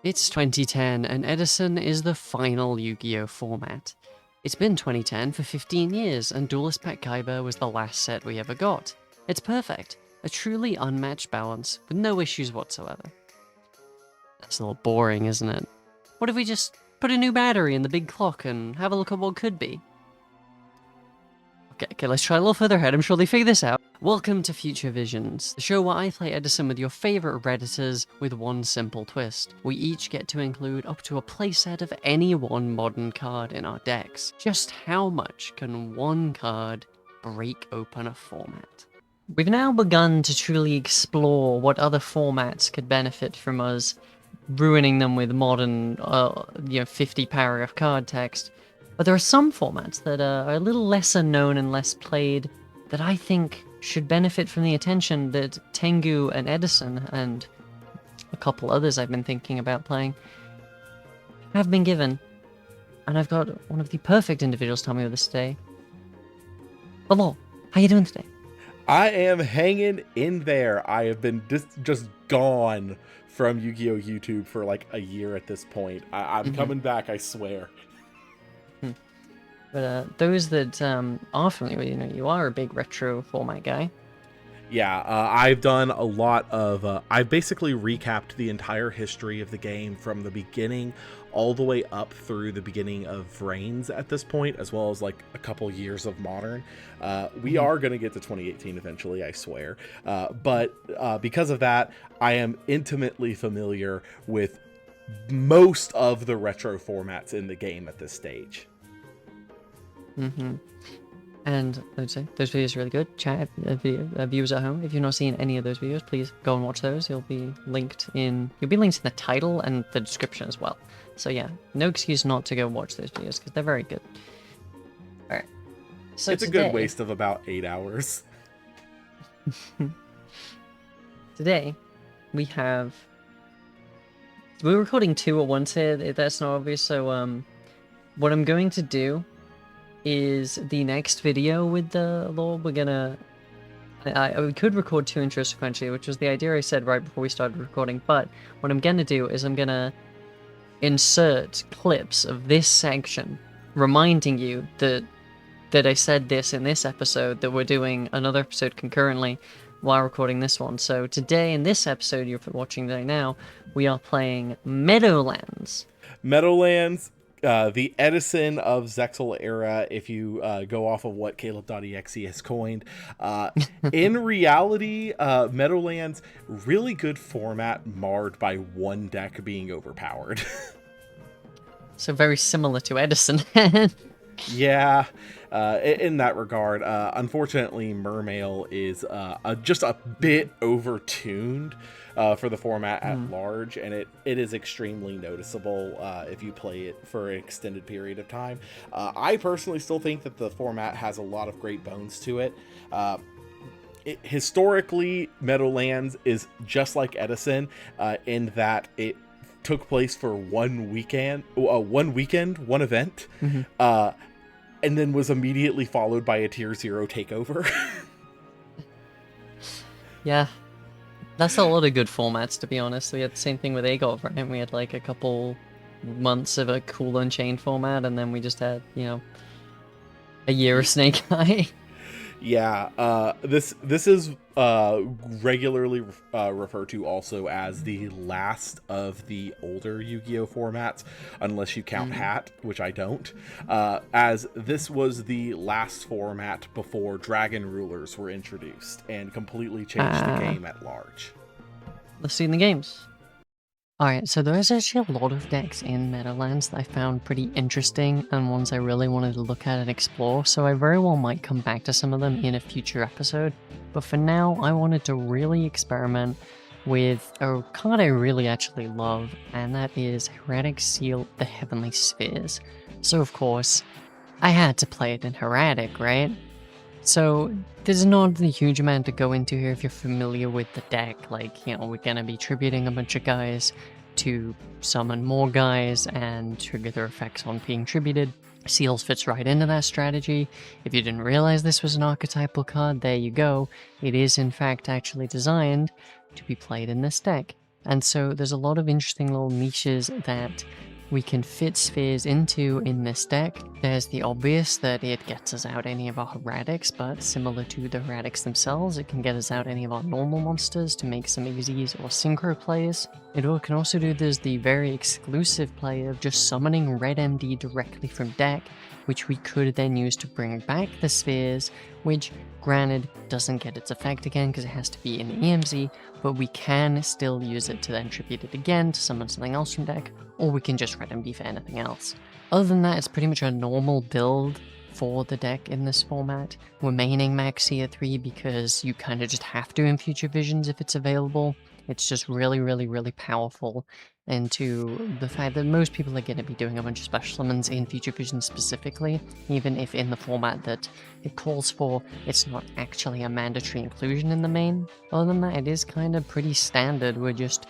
It's 2010, and Edison is the final Yu-Gi-Oh format. It's been 2010 for 15 years, and Duelist Pet Kaiba was the last set we ever got. It's perfect. A truly unmatched balance, with no issues whatsoever. That's a little boring, isn't it? What if we just put a new battery in the big clock and have a look at what could be? Okay, let's try a little further ahead. I'm sure they figure this out. Welcome to Future Visions, the show where I play Edison with your favorite Redditors with one simple twist. We each get to include up to a playset of any one modern card in our decks. Just how much can one card break open a format? We've now begun to truly explore what other formats could benefit from us ruining them with modern, 50 paragraph card text. But there are some formats that are a little lesser known and less played that I think should benefit from the attention that Tengu and Edison and a couple others I've been thinking about playing have been given. And I've got one of the perfect individuals to tell me with this today. Hello, how you doing today? I am hanging in there. I have been just gone from Yu-Gi-Oh! YouTube for like a year at this point. I'm coming back, I swear. But those that are familiar with, you are a big retro format guy. Yeah, I've done a lot of... I've basically recapped the entire history of the game from the beginning all the way up through the beginning of Reigns at this point, as well as like a couple years of Modern. We are going to get to 2018 eventually, I swear. But because of that, I am intimately familiar with most of the retro formats in the game at this stage. And I'd say those videos are really good. Chat viewers at home, if you've not seen any of those videos, please go and watch those. You'll be linked in the title and the description as well. So yeah, no excuse not to go watch those videos because they're very good. All right. So it's today, a good waste of about 8 hours. Today, we're recording two at once here. That's not obvious. So what I'm going to do is the next video with the lore. We could record two intros sequentially, which was the idea I said right before we started recording, but what I'm gonna do is I'm gonna insert clips of this section reminding you that I said this in this episode, that we're doing another episode concurrently while recording this one. So today, in this episode you're watching right now, we are playing Meadowlands. Meadowlands, the Edison of Zexal era, if you go off of what Caleb.exe has coined. In reality, Meadowlands, really good format marred by one deck being overpowered. So very similar to Edison. Yeah, in that regard. Unfortunately, Mermail is just a bit overtuned for the format at large, and it is extremely noticeable if you play it for an extended period of time. I personally still think that the format has a lot of great bones to it. Historically, Meadowlands is just like Edison in that it took place for one event, and then was immediately followed by a Tier 0 takeover. Yeah. That's a lot of good formats, to be honest. We had the same thing with Agov, right? And we had like a couple months of a cool Unchained format, and then we just had, a year of Snake Eye. Yeah, this is regularly referred to also as the last of the older Yu-Gi-Oh formats, unless you count Hat, which I don't, as this was the last format before Dragon Rulers were introduced and completely changed the game at large. Let's see in the games. Alright, so there's actually a lot of decks in Meadowlands that I found pretty interesting and ones I really wanted to look at and explore, so I very well might come back to some of them in a future episode. But for now, I wanted to really experiment with a card I really actually love, and that is Hieratic Seal the Heavenly Spheres. So of course, I had to play it in Hieratic, right? So there's not a huge amount to go into here if you're familiar with the deck. Like, we're gonna be tributing a bunch of guys to summon more guys and trigger their effects on being tributed. Seals fits right into that strategy. If you didn't realize this was an archetypal card, there you go. It is in fact actually designed to be played in this deck. And so there's a lot of interesting little niches that we can fit spheres into in this deck. There's the obvious that it gets us out any of our heretics, but similar to the heretics themselves, it can get us out any of our normal monsters to make some easies or synchro plays. It can also do the very exclusive play of just summoning red MD directly from deck, which we could then use to bring back the spheres, which granted doesn't get its effect again because it has to be in the EMZ, but we can still use it to then tribute it again to summon something else from deck, or we can just red MD for anything else. Other than that, it's pretty much a normal build for the deck in this format. We're maining Maxia 3 because you kind of just have to in Future Visions if it's available. It's just really, really, really powerful, and to the fact that most people are going to be doing a bunch of special summons in Future Vision specifically, even if in the format that it calls for, it's not actually a mandatory inclusion in the main. Other than that, it is kind of pretty standard. We're just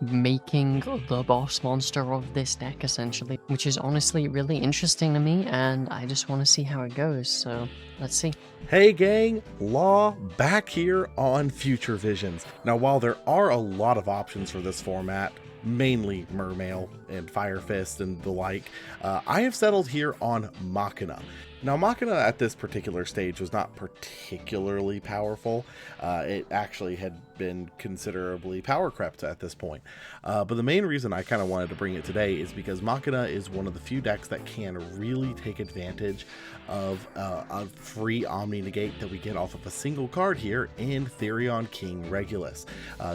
making the boss monster of this deck essentially, which is honestly really interesting to me, and I just want to see how it goes, so let's see. Hey gang, Law back here on Future Visions. Now while there are a lot of options for this format, mainly Mermail and Fire Fist and the like, I have settled here on Machina. Now Machina at this particular stage was not particularly powerful. It actually had been considerably power crept at this point. But the main reason I kind of wanted to bring it today is because Machina is one of the few decks that can really take advantage of a free Omni Negate that we get off of a single card here in Therion King Regulus.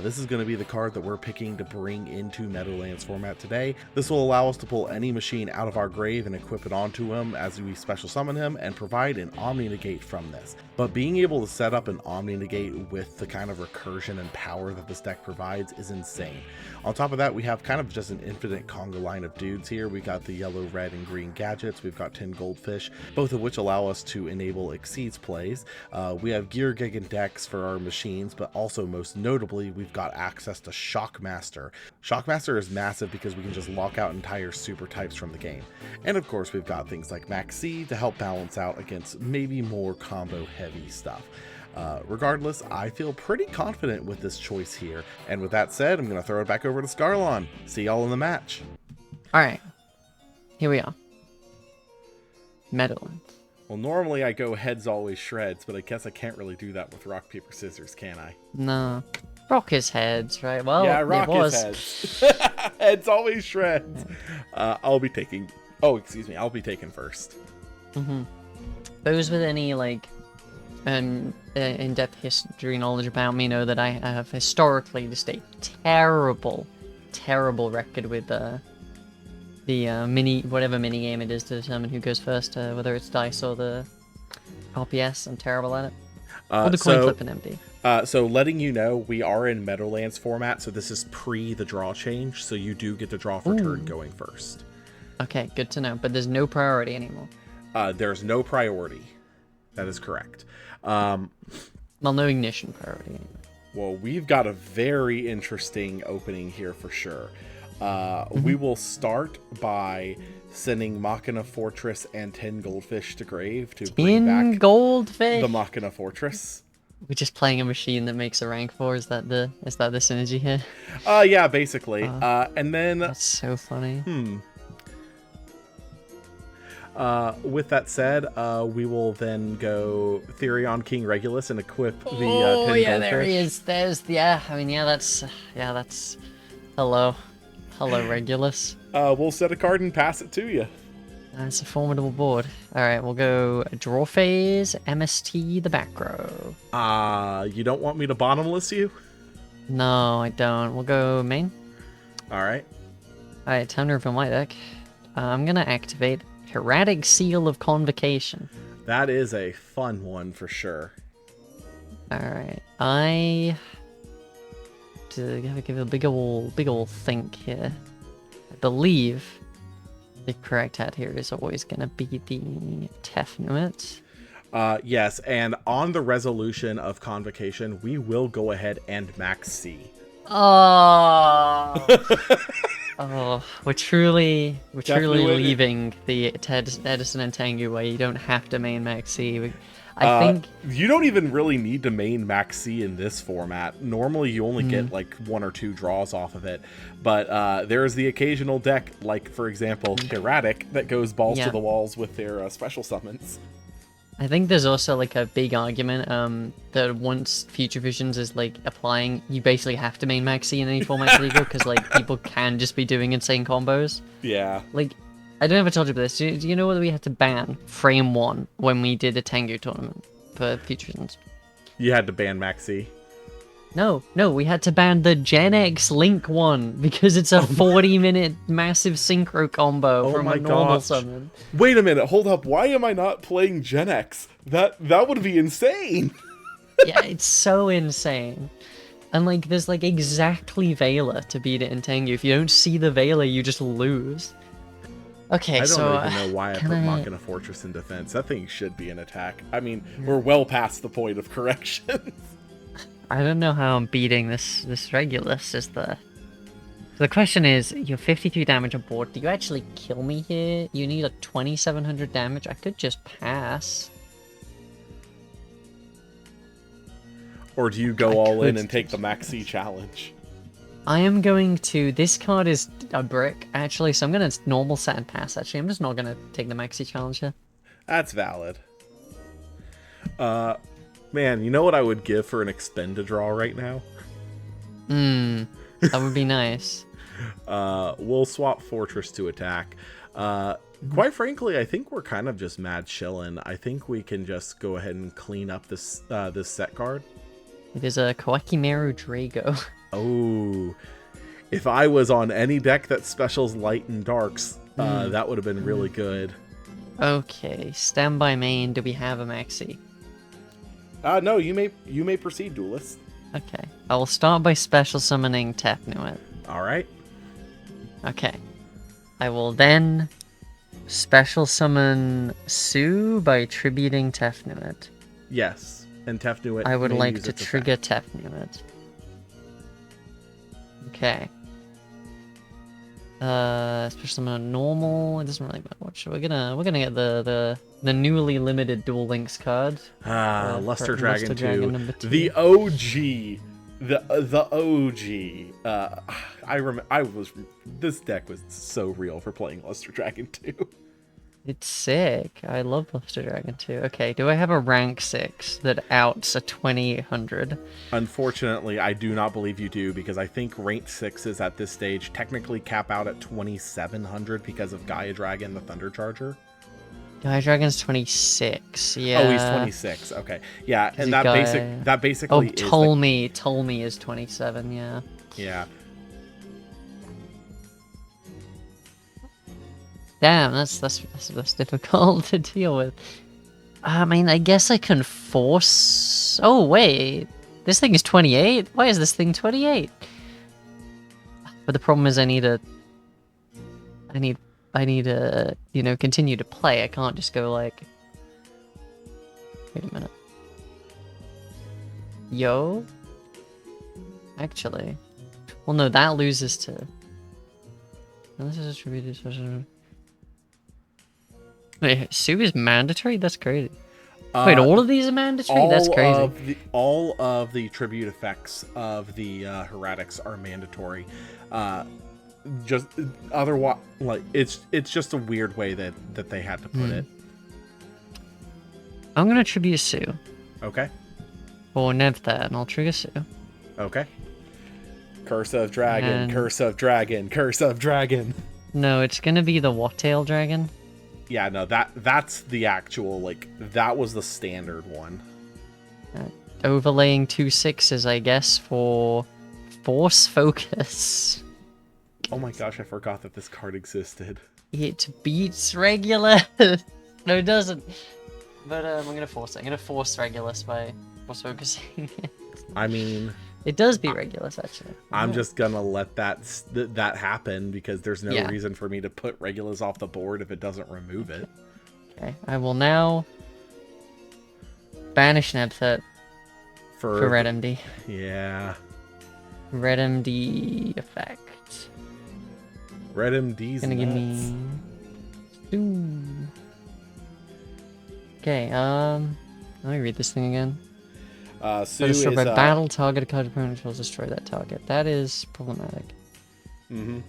This is going to be the card that we're picking to bring into Meadowlands format today. This will allow us to pull any machine out of our grave and equip it onto him as we special summon him and provide an Omni Negate from this. But being able to set up an Omni Negate with the kind of recursion and power that this deck provides is insane. On top of that, we have kind of just an infinite conga line of dudes here. We got the yellow, red, and green gadgets. We've got 10 goldfish, both of which allow us to enable Exceeds plays. We have Gear Gig and Dex for our machines, but also most notably, we've got access to Shockmaster. Shockmaster is massive because we can just lock out entire super types from the game. And of course, we've got things like Max C to help balance out against maybe more combo heavy stuff. Regardless, I feel pretty confident with this choice here. And with that said, I'm going to throw it back over to Skarlon. See y'all in the match. Alright, here we are. Meadowlands. Well, normally I go heads always shreds, but I guess I can't really do that with rock, paper, scissors, can I? No. Rock is heads, right? Well, yeah, rock it was. is heads. Heads always shreds. I'll be taking... Oh, excuse me. I'll be taking first. Mm-hmm. Those with any, like, in-depth history knowledge about me know that I have historically just a terrible record with the whatever mini game it is to determine who goes first, whether it's dice or the RPS. I'm terrible at it. Or the coin flip and empty. So letting you know, we are in Meadowlands format, so this is pre the draw change, so you do get to draw for turn going first. Okay, good to know, but there's no priority anymore. There's no priority. That is correct. Well, no ignition priority anyway. Well, we've got a very interesting opening here for sure. We will start by sending Machina Fortress and 10 goldfish to grave to bring back goldfish. The Machina Fortress. We're just playing a machine that makes a rank 4. Is that the synergy here? Yeah, basically. And then that's so funny. With that said, we will then go Therion King Regulus and equip the 10 goldfish. there he is. There's that's hello Regulus. We'll set a card and pass it to you. That's a formidable board. All right, we'll go draw phase, MST the back row. You don't want me to bottomless you? No, I don't. We'll go main. All right. All right, time to reveal my deck. I'm gonna activate Hieratic Seal of Convocation. That is a fun one for sure. Alright, I gotta give a big ol' think here. I believe the correct hat here is always gonna be the Tefnuit. Yes, and on the resolution of Convocation, we will go ahead and max C. Oh, oh, we're truly leaving the Edison and Tengu where you don't have to main max C. I think you don't even really need to main Max C in this format. Normally, you only get like 1 or 2 draws off of it. But there is the occasional deck, like for example, Erratic, that goes balls to the walls with their special summons. I think there's also like a big argument that once Future Visions is like applying, you basically have to main Max C in any format legal because like people can just be doing insane combos. Yeah. Like, I don't know if I told you about this. Do you know whether we had to ban Frame 1 when we did a Tengu tournament for Future Visions? You had to ban Max C. No, we had to ban the Gen X Link one because it's a 40-minute massive synchro combo from a normal summon. Wait a minute, hold up. Why am I not playing Gen X? That would be insane. Yeah, it's so insane. And like, there's like exactly Veiler to beat it in Tengu. If you don't see the Veiler, you just lose. Okay, I so don't even know why I put Machina Fortress in defense. That thing should be an attack. I mean, we're well past the point of correction. I don't know how I'm beating this Regulus. Is the question is, you're 53 damage on board. Do you actually kill me here? You need a 2700 damage. I could just pass. Or do you go all in and take the Max C challenge? I am going to... This card is a brick, actually, so I'm going to normal set and pass, actually. I'm just not going to take the Maxi challenge here. That's valid. Man, you know what I would give for an Expendidraw right now? That would be nice. We'll swap Fortress to attack. Quite frankly, I think we're kind of just mad chillin'. I think we can just go ahead and clean up this this set card. It is a Kawakimeru Drago. Oh, if I was on any deck that specials light and darks, that would have been really good. Okay, standby main. Do we have a Maxi? No, you may proceed, Duelist. Okay, I will start by special summoning Tefnuit. All right. Okay, I will then special summon Sue by tributing Tefnuit. Yes, and Tefnuit. I would like to trigger Tefnuit. Okay. Special summon normal. It doesn't really matter what. We're gonna get the newly limited Duel Links card. Luster Dragon 2. 2. The OG. The OG. This deck was so real for playing Luster Dragon 2. It's sick. I love Luster Dragon 2. Okay, do I have a rank 6 that outs a 2800? Unfortunately, I do not believe you do, because I think rank 6s at this stage technically cap out at 2700 because of Gaia Dragon, the Thunder Charger. Gaia Dragon's 26. Yeah. Oh, he's 26. Okay. Yeah, and that basically is Tolme is 27, yeah. Yeah. Damn, that's difficult to deal with. I mean, I guess I can force... Oh, wait. This thing is 28? Why is this thing 28? But the problem is I need to, you know, continue to play. I can't just go like... Wait a minute. Yo? Actually. Well, no, that loses to... No, this is attributed special... Wait, Sue is mandatory? That's crazy. Wait, all of these are mandatory? That's crazy. All of the tribute effects of the Heretics are mandatory. Just otherwise, like it's just a weird way that they had to put it. I'm gonna tribute Sue. Okay. Or Nev that, and I'll trigger Sue. Okay. Curse of Dragon, Curse of Dragon, Curse of Dragon. No, it's gonna be the Wattail Dragon. Yeah, no, that's the actual, like, that was the standard one. Overlaying 2 6s, I guess, for Force Focus. Oh my gosh, I forgot that this card existed. It beats Regulus. No, it doesn't. But I'm gonna force it. I'm gonna force Regulus by Force Focusing. I mean... It does beat Regulus, actually. I'm just gonna let that happen, because there's no reason for me to put Regulus off the board if it doesn't remove it. Okay, I will now banish Nebthet for Red MD. Yeah. Red MD effect. Red MD's gonna give nuts. me... Okay, Let me read this thing again. Sue is destroyed by battle, target a card opponent will destroy that target. That is problematic. Mm-hmm.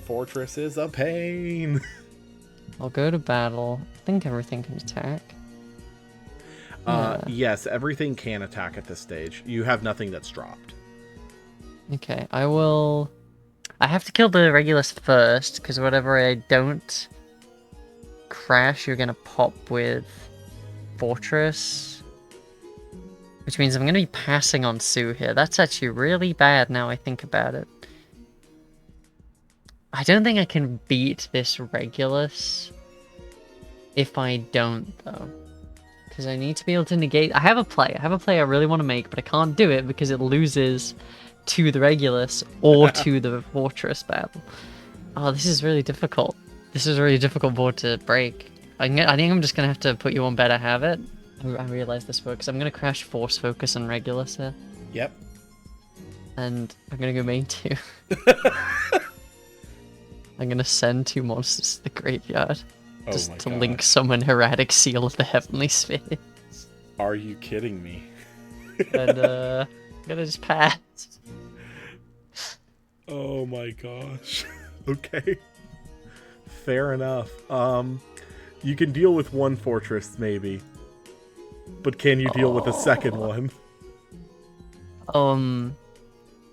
Fortress is a pain. I'll go to battle. I think everything can attack. Yeah. Yes, everything can attack at this stage. You have nothing that's dropped. Okay, I will... I have to kill the Regulus first, because whatever I don't crash, you're going to pop with Fortress. Which means I'm going to be passing on Sue here. That's actually really bad now I think about it. I don't think I can beat this Regulus if I don't, though. Because I need to be able to negate... I have a play I really want to make, but I can't do it because it loses to the Regulus or to the Fortress battle. Oh, this is really difficult. This is a really difficult board to break. I think I'm just going to have to put you on better habit. I realize this works. I'm going to crash Force Focus on Regulus here. Yep. And I'm going to go main 2. I'm going to send 2 monsters to the graveyard. Just to link summon Erratic Seal of the Heavenly Spheres. Are you kidding me? And, I'm gonna just pass. Oh my gosh. Okay. Fair enough. You can deal with one fortress, maybe. But can you deal with a second one?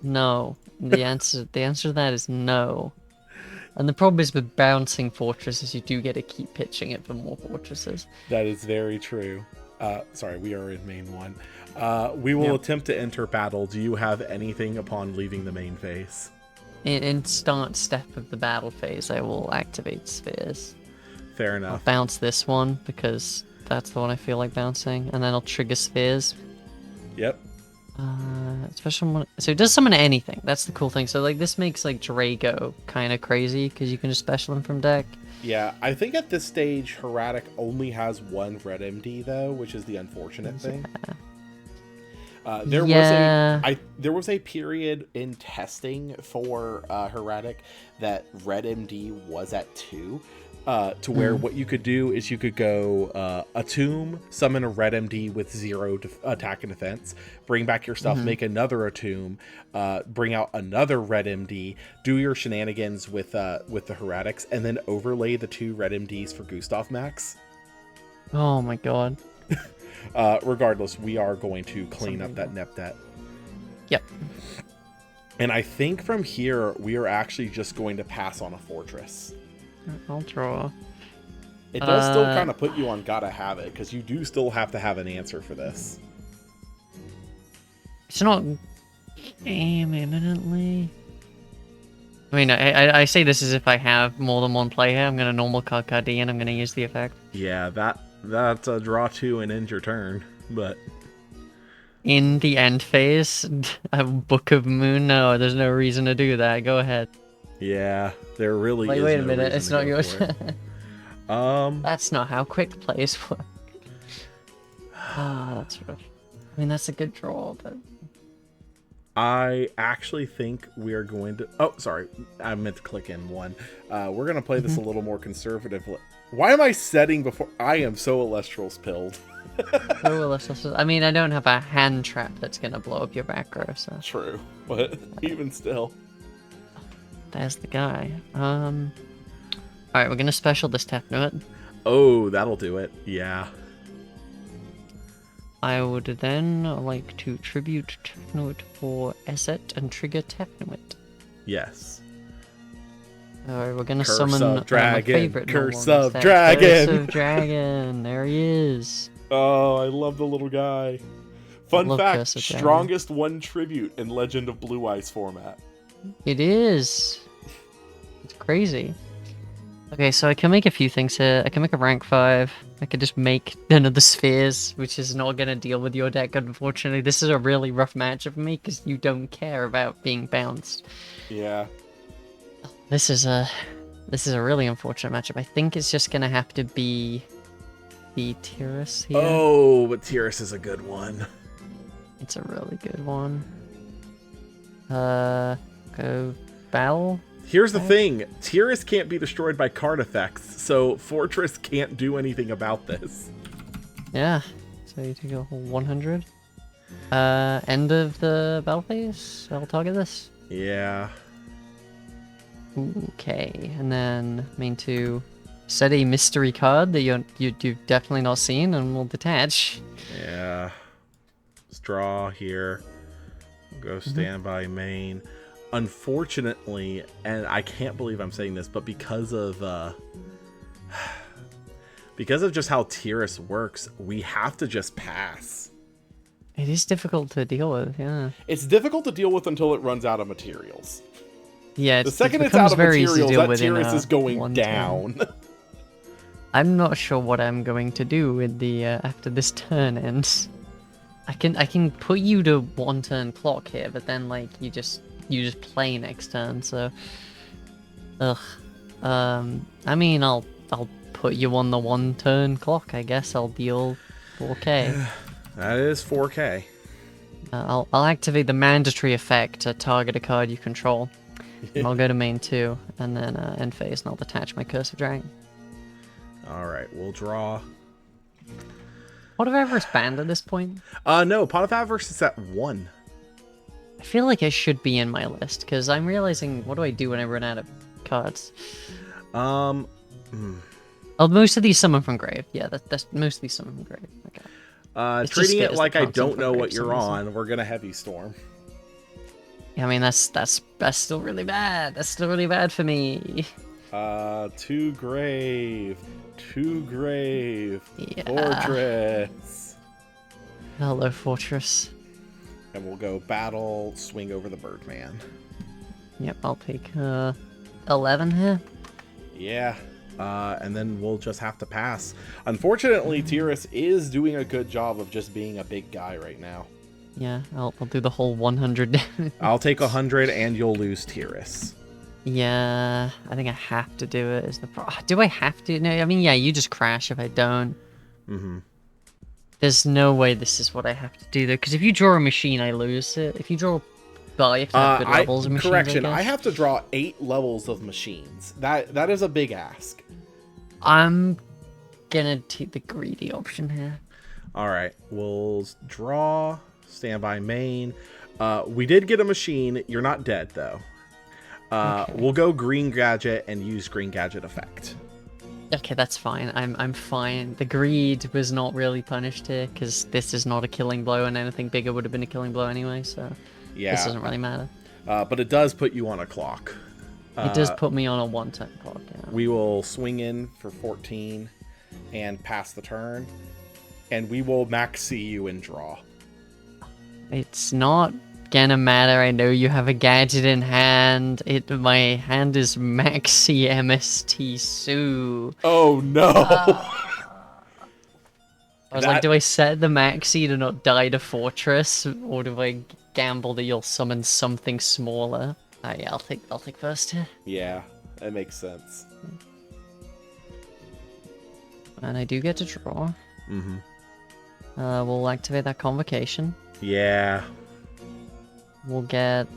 No. The answer to that is no. And the problem is with bouncing fortresses, you do get to keep pitching it for more fortresses. That is very true. Sorry, we are in main 1. We will attempt to enter battle. Do you have anything upon leaving the main phase? In start step of the battle phase, I will activate spheres. Fair enough. I'll bounce this one because that's the one I feel like bouncing, and then I'll trigger spheres. Yep. Special one. So it does summon anything. That's the cool thing. So like this makes like Drago kind of crazy because you can just special him from deck. Yeah, I think at this stage Herratic only has one red MD though, which is the unfortunate thing. There was a period in testing for Herratic that red MD was at 2. To where what you could do is you could go Attomb, summon a red MD with 0 attack and defense, bring back your stuff, make another Attomb, bring out another red MD, do your shenanigans with the Herratics, and then overlay the 2 red MDs for Gustav Max. Oh my god. Regardless, we are going to clean up that Neptet. Yep. And I think from here, we are actually just going to pass on a fortress. I'll draw. It does still kind of put you on gotta have it, because you do still have to have an answer for this. It's not game imminently. I mean, I say this as if I have more than one play here. I'm going to normal card D and I'm going to use the effect. Yeah, that's a draw 2 and end your turn, but... In the end phase, a Book of Moon? No, there's no reason to do that. Go ahead. Yeah, there really is. Wait a no minute, it's not yours. That's not how quick plays work. Ah, that's rough. I mean, that's a good draw, but... I actually think we are going to... Oh, sorry. I meant to click in 1. We're going to play this a little more conservatively. Why am I setting before... I am so Elestrals pilled. I mean, I don't have a hand trap that's going to blow up your back row, so... True, but even still... There's the guy. Alright, we're gonna special this Tefnuit. Oh, that'll do it. Yeah. I would then like to tribute Tefnuit for Asset and trigger Tefnuit. Yes. Alright, we're gonna Curse summon of Dragon. my favorite Curse normal of monster. Dragon. Curse of Dragon. There he is. Oh, I love the little guy. Fun fact, strongest 1 tribute in Legend of Blue Eyes format. It is. It's crazy. Okay, so I can make a few things here. I can make a rank 5. I could just make none of the spheres, which is not going to deal with your deck, unfortunately. This is a really rough matchup for me, because you don't care about being bounced. Yeah. This is a really unfortunate matchup. I think it's just going to have to be the Tyrus here. Oh, but Tyrus is a good one. It's a really good one. Go battle. Here's the thing. Tyrus can't be destroyed by card effects, so Fortress can't do anything about this. Yeah. So you take a whole 100. End of the battle phase. I'll target this. Yeah. Okay, and then main 2. Set a mystery card that you've definitely not seen, and we'll detach. Yeah. Let's draw here. Go standby main. Unfortunately, and I can't believe I'm saying this, but because of just how Tiras works, we have to just pass. It is difficult to deal with, yeah. It's difficult to deal with until it runs out of materials. Yeah, The second it's out of materials, that Tiras is going down. I'm not sure what I'm going to do with the after this turn ends. I can put you to 1 turn clock here, but then like you just play next turn. So, I mean I'll put you on the 1 turn clock. I guess I'll deal 4k. That is 4k. I'll activate the mandatory effect to target a card you control. And I'll go to main 2, and then end phase, and I'll detach my Curse of Dragon. Alright, we'll draw. What have I ever banned at this point? No, Pot of Avarice is at 1. I feel like it should be in my list, because I'm realizing, what do I do when I run out of cards? Oh, most of these summon from grave. Yeah, that's most of these summon from grave. Okay. Treating it like I don't know what you're on, we're gonna Heavy Storm. Yeah, I mean, that's still really bad. That's still really bad for me. 2 grave. 2 grave. Yeah. Fortress. Hello, Fortress. And we'll go battle, swing over the Birdman. Yep, I'll take 11 here. Yeah. And then we'll just have to pass. Unfortunately, Tiras is doing a good job of just being a big guy right now. Yeah, I'll do the whole 100. I'll take 100 and you'll lose Tiras. Yeah, I think I have to do it. Is the do I have to? No, I mean, yeah, you just crash if I don't. Mm-hmm. There's no way this is what I have to do though, because if you draw a machine, I lose it. If you draw, well, you have to have good levels of machines. Correction, I have to draw 8 levels of machines. That is a big ask. I'm gonna take the greedy option here. All right, we'll draw. Standby main. We did get a machine. You're not dead though. Okay. We'll go green gadget and use green gadget effect. Okay, that's fine. I'm fine. The greed was not really punished here because this is not a killing blow, and anything bigger would have been a killing blow anyway. So yeah, this doesn't really matter. But it does put you on a clock. It does put me on a 1 turn clock. Yeah. We will swing in for 14 and pass the turn, and we will maxi you and draw. It's not gonna matter. I know you have a gadget in hand. My hand is Maxi MST Sue. Oh no! I was like, do I set the Maxi to not die to Fortress, or do I gamble that you'll summon something smaller? Yeah, I'll take first here. Yeah, that makes sense. And I do get to draw. Mm-hmm. We'll activate that convocation. Yeah. We'll get,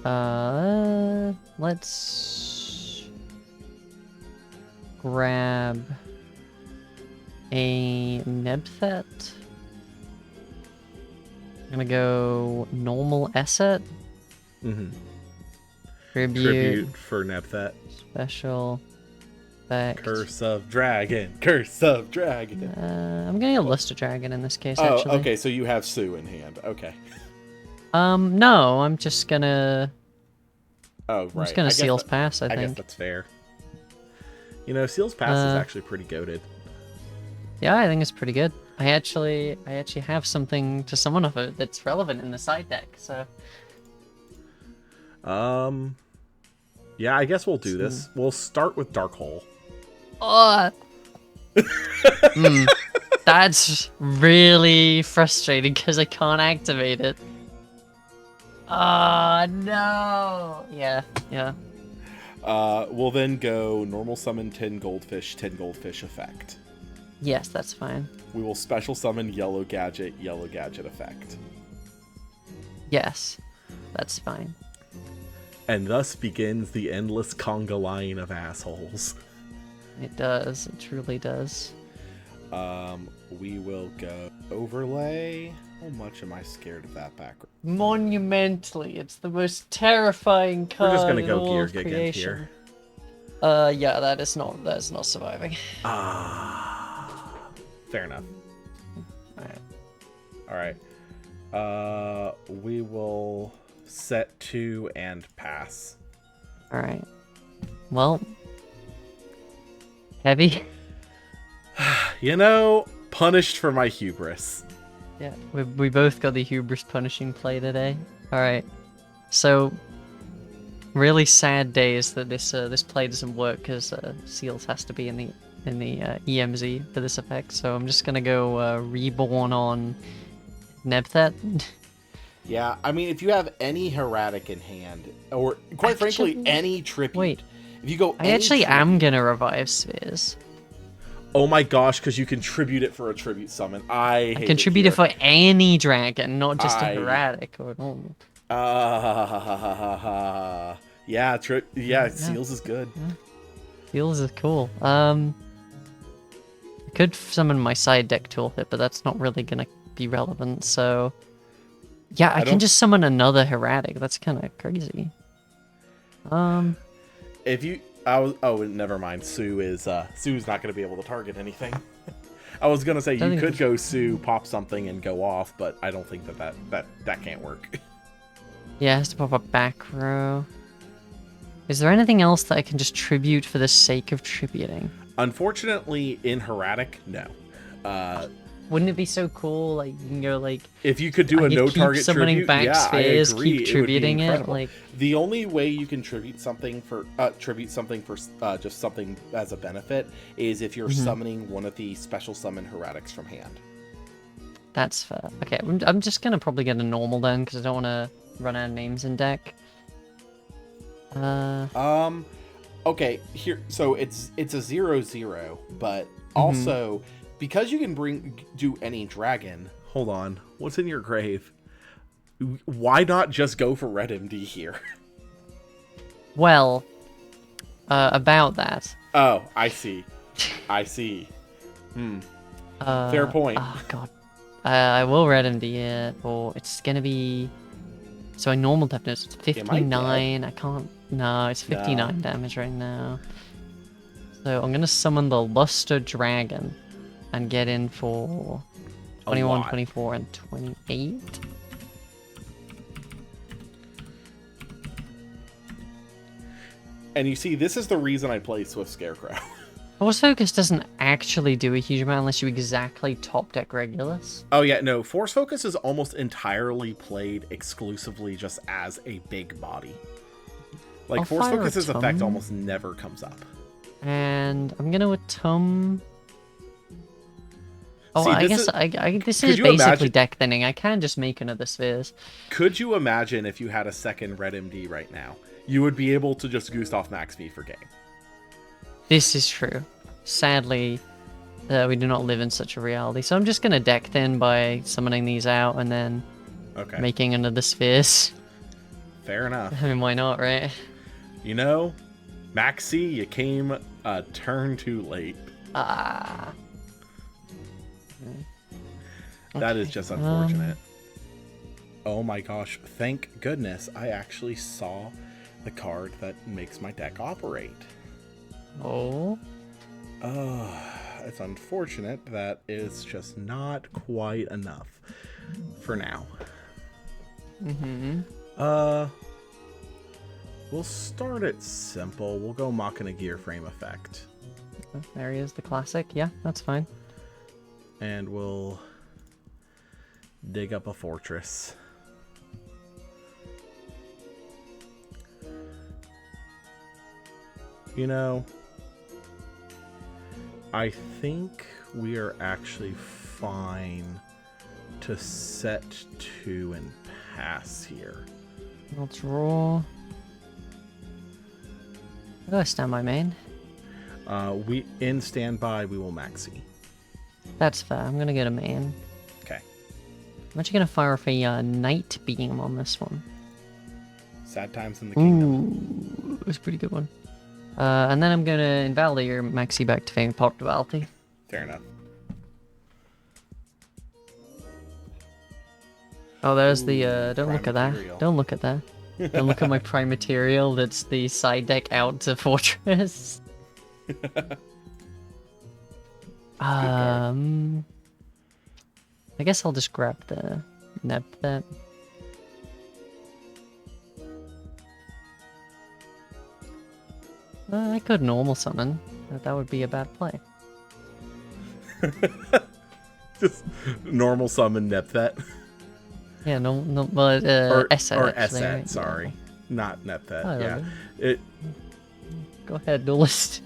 let's grab a Nebthet. I'm gonna go normal asset. Mm-hmm. Tribute for Nebthet. Special effect. Curse of Dragon. Curse of Dragon. I'm gonna get Luster Dragon in this case, oh, actually. Okay, so you have Sue in hand. Okay. No, I'm just gonna... Oh, right. I'm just gonna Seal's Pass, I think. I guess that's fair. You know, Seal's Pass is actually pretty goated. Yeah, I think it's pretty good. I actually have something to summon of it that's relevant in the side deck, so... Yeah, I guess we'll do this. We'll start with Dark Hole. Oh! That's really frustrating because I can't activate it. Oh, no! Yeah. We'll then go normal summon 10 goldfish effect. Yes, that's fine. We will special summon yellow gadget effect. Yes, that's fine. And thus begins the endless conga line of assholes. It does. It truly does. We will go overlay. How much am I scared of that background? Monumentally, it's the most terrifying card. We're just gonna in go all Gear of Gigant creation. here. Yeah, that's not surviving. Fair enough. Alright. Alright. We will set 2 and pass. Alright. Well, heavy. You know, punished for my hubris. Yeah, we both got the hubris punishing play today. Alright. So, really sad days that this play doesn't work because Seals has to be in the EMZ for this effect. So I'm just gonna go Reborn on Nebthet. Yeah, I mean, if you have any Heradic in hand, or quite frankly, any Tribute. Wait. If you go I actually am gonna revive Spheres. Oh my gosh, because you contribute it for a Tribute Summon. I contribute it for any dragon, not just a Heradic or normal. Yeah, Seals is good. Yeah. Seals is cool. I could summon my side deck toolkit, but that's not really gonna be relevant, so... Yeah, I can just summon another Heradic. That's kind of crazy. If you... Oh, never mind. Sue's not going to be able to target anything. I was going to say, you could go Sue, pop something, and go off, but I don't think that can't work. Yeah, it has to pop a back row. Is there anything else that I can just tribute for the sake of tributing? Unfortunately, in Heradic, no. Wouldn't it be so cool? Like, you can go, like... If you could do a no-target tribute, back yeah, spheres, I agree. keep tributing it. Like, the only way you can tribute something for just something as a benefit is if you're summoning one of the special summon Heretics from hand. That's fair. Okay, I'm just gonna probably get a normal then, because I don't want to run out of names in deck. Okay, here. So it's a 0/0, but also... Because you can do any dragon. Hold on. What's in your grave? Why not just go for Red MD here? Well, about that. Oh, I see. Fair point. Oh, God. I will Red MD it, or it's going to be... So a normal deafness, it's 59. I can't... No, it's 59 damage right now. So I'm going to summon the Luster Dragon. And get in for 21, 24, and 28. And you see, this is the reason I play Swift Scarecrow. Force Focus doesn't actually do a huge amount unless you exactly top deck Regulus. Oh yeah, no. Force Focus is almost entirely played exclusively just as a big body. Like, Force Focus's effect almost never comes up. And I'm going to Atum... Oh, See, I guess this is basically deck thinning. I can just make another Spheres. Could you imagine if you had a second Red MD right now? You would be able to just Gustav Max V for game. This is true. Sadly, we do not live in such a reality. So I'm just going to deck thin by summoning these out and then making another Spheres. Fair enough. I mean, why not, right? You know, Maxi, you came a turn too late. That is just unfortunate. Oh my gosh, thank goodness I actually saw the card that makes my deck operate. Oh. It's unfortunate that it's just not quite enough for now. We'll start it simple. We'll go Machina Gear Frame effect. There he is, the classic. Yeah, that's fine. And we'll dig up a fortress. You know, I think we are actually fine to set 2 and pass here. Let's roll. I gotta stand by main. We in standby. We will maxi. That's fair. I'm gonna get a main. Okay. I'm actually gonna fire off a Night Beam on this one. Sad times in the kingdom. Ooh, it was a pretty good one. And then I'm gonna invalidate your maxi back to Fame Pop Duality. Fair enough. Oh, there's Ooh, the, don't look at that. Primaterial. Don't look at that. Don't look at my prime material. That's the side deck out to Fortress. I guess I'll just grab the neb then. I could normal summon, but that would be a bad play. Just normal summon Nepthet. Yeah, no, well, Or Esset, or actually, Esset, right? sorry. Not Nepthet, I yeah. love It Go ahead, duelist.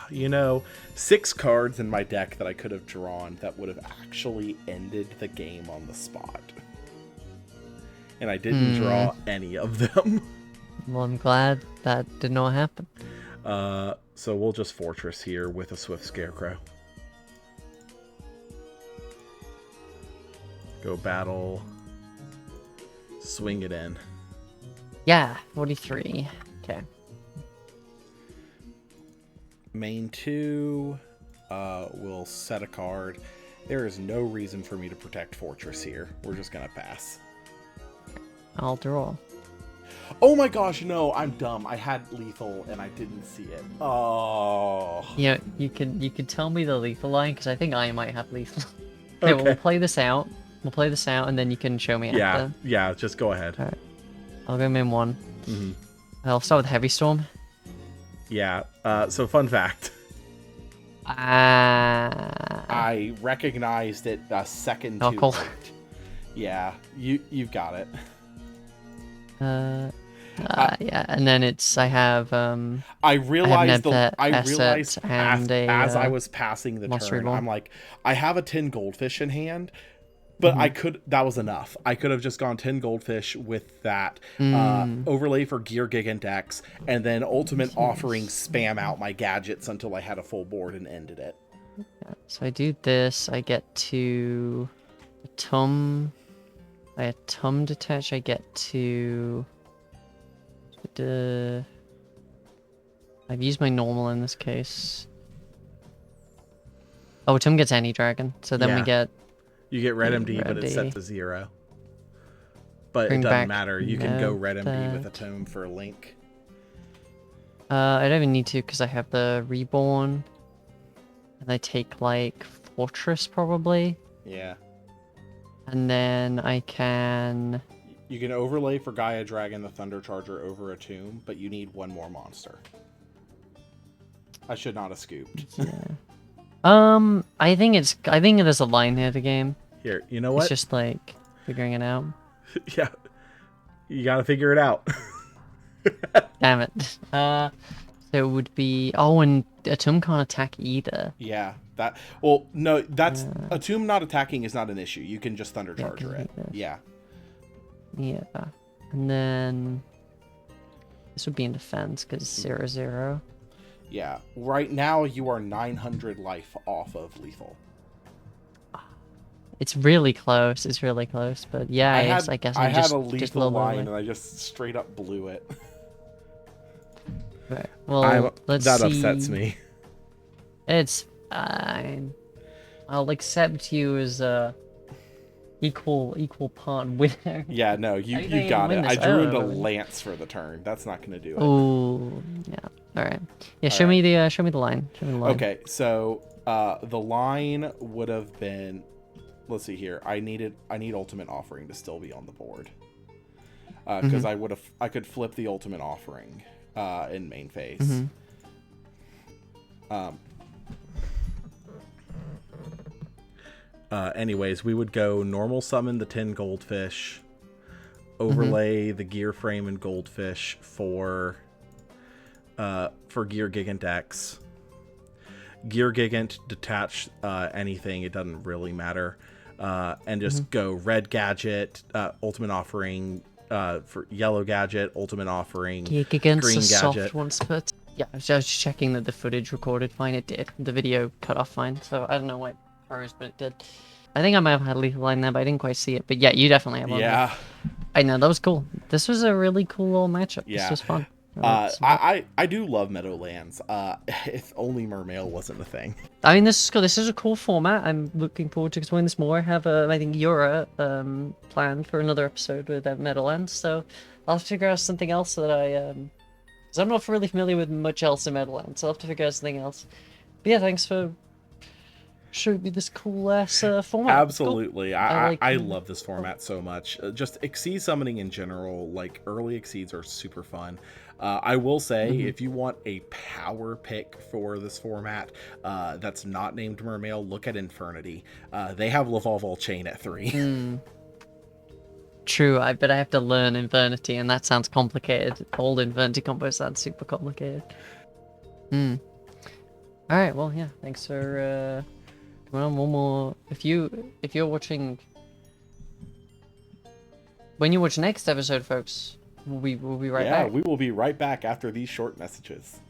you know, 6 cards in my deck that I could have drawn that would have actually ended the game on the spot. And I didn't draw any of them. Well, I'm glad that did not happen. So we'll just Fortress here with a Swift Scarecrow. Go battle. Swing it in. Yeah, 43. Okay. Main 2 will set a card. There is no reason for me to protect Fortress here. We're just gonna pass. I'll draw. Oh my gosh, no, I'm dumb. I had lethal and I didn't see it. Oh. Yeah, you could tell me the lethal line because I think I might have lethal. Okay, well, Okay. we'll play this out. We'll play this out, and then you can show me after. Yeah, just go ahead. Alright. I'll go min 1. Mm-hmm. I'll start with Heavy Storm. Yeah, so fun fact. I recognized it a second too Knuckle. late. Yeah, you've got it. Yeah, and then I have I realized Nebthet, as and I was passing the Monster turn, Reborn. I'm like, I have a 10 goldfish in hand, but that was enough. I could have just gone 10 goldfish with that overlay for Gear Gigantex, and then ultimate offering spam out my gadgets until I had a full board and ended it. Yeah, so I do this, I get to Tum. I have Tum Detach, I get to... I've used my normal in this case. Oh, Tum gets any dragon, so then we get... You get Red MD, but it's set to 0. But it doesn't matter. You can go Red MD with a tome for a link. I don't even need to because I have the Reborn. And I take, like, Fortress, probably. Yeah. And then I can... You can overlay for Gaia Dragon the Thunder Charger over a tomb, but you need 1 more monster. I should not have scooped. Yeah. I think there's a line here to game. Here, you know what? It's just like figuring it out. Yeah. You gotta figure it out. Damn it. So it would be... Oh, and a tomb can't attack either. Yeah. Well, no, that's... A tomb not attacking is not an issue. You can just Thunder Charger it. Yeah. Yeah. And then... This would be in defense, because 0/0. Yeah. Right now, you are 900 life off of lethal. It's really close. It's really close. But yeah, I guess I just, had a lethal just a little line, bit and I just straight up blew it. Right. Well, let's see. That upsets me. It's fine. I'll accept you as a equal part winner. Yeah, no, you got it. I drew into Lance for the turn. That's not going to do it. Oh, yeah. All right. Yeah, show me the line. Show me the line. Okay, so the line would have been. Let's see here. I need ultimate offering to still be on the board because I could flip the ultimate offering in main phase. Anyways, we would go normal summon the 10 goldfish, overlay the gear frame and goldfish for Gear Gigantex. Gear Gigant, detach anything, it doesn't really matter. And just go red gadget, ultimate offering for yellow gadget, ultimate offering, Gear Gigant's green a gadget. soft once put. Yeah, I was just checking that the footage recorded fine. It did. The video cut off fine. So I don't know why it froze, but it did. I think I might have had a lethal line there, but I didn't quite see it. But yeah, you definitely have one. Yeah. I know, that was cool. This was a really cool little matchup. Yeah. This was fun. That's I do love Meadowlands. If only Mermail wasn't a thing. I mean, this is cool. This is a cool format. I'm looking forward to exploring this more. I have, I think, Yura planned for another episode with Meadowlands, so I'll have to figure out something else that because I'm not really familiar with much else in Meadowlands, so I'll have to figure out something else. But yeah, thanks for showing me this cool ass format. Absolutely. Cool. I love this format so much. Just Exceed summoning in general, like early Exceeds are super fun. I will say, if you want a power pick for this format that's not named Mermail, look at Infernity. They have Lavalval Chain at 3. True, I bet I have to learn Infernity, and that sounds complicated. All Infernity combos sound super complicated. Alright, well, yeah, thanks for, well, one more. If you're watching, when you watch next episode, folks, we'll be right back. Yeah, we will be right back after these short messages.